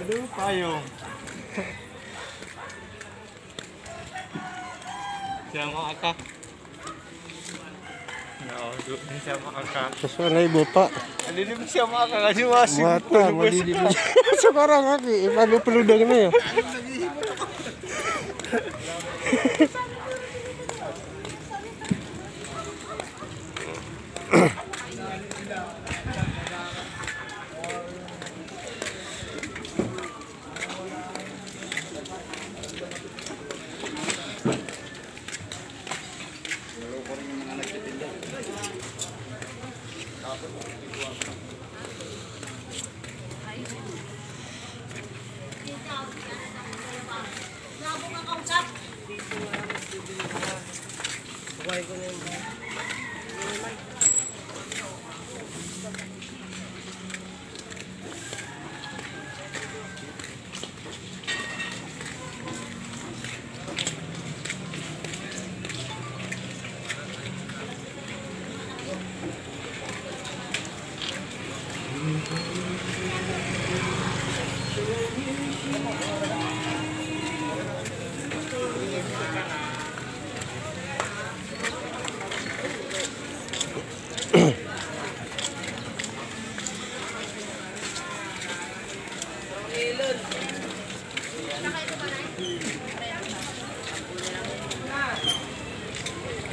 Aduh, payung. Sama akak. Aduh, ini sama akak. Sana ibu pak. Ada ini sama akak aja masih. Mata, mali di sekarang lagi. Ibu perlu dengar ya.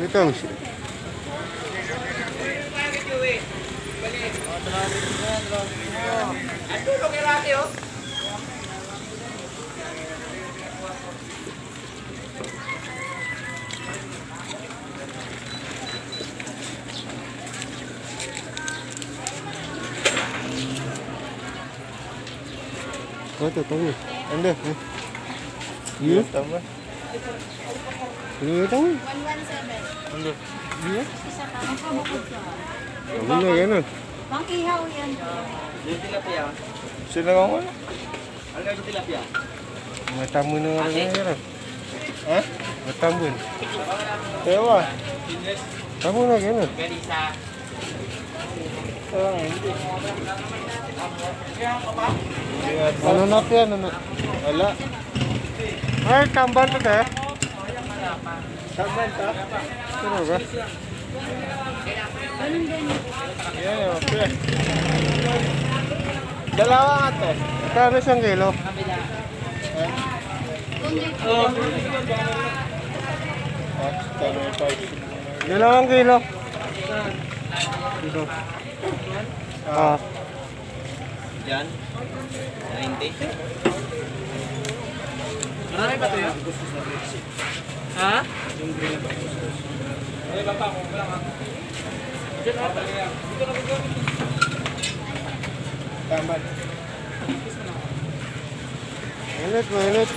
Ito. Ito, tahu. Anda. Iya, tambah. Ini tahu. 117. Ano? Iya. Isa ka. Magkabukod ka. Ano ganun? Pang-ihaw yan. Yung tilapia. Sino nga wala? Ano yung tilapia? Matamu na orang ngayon. Ha? Matamu. Ewa. Kamu na ganun. Ganisa. Hindi. Ano na yan? Ano? Wala. Ay, tambal to tayo. Taman ta? Ano ba? Yan, okay. Dalawa ate. Kano isang kilo? Dalawang kilo. Dito. Ah, Diyan. 90. Marami ba ito yun? Ha? Ay, baba ko. Wala ka. Diyan ata. Dito na ko. Tama. mainit, mainit.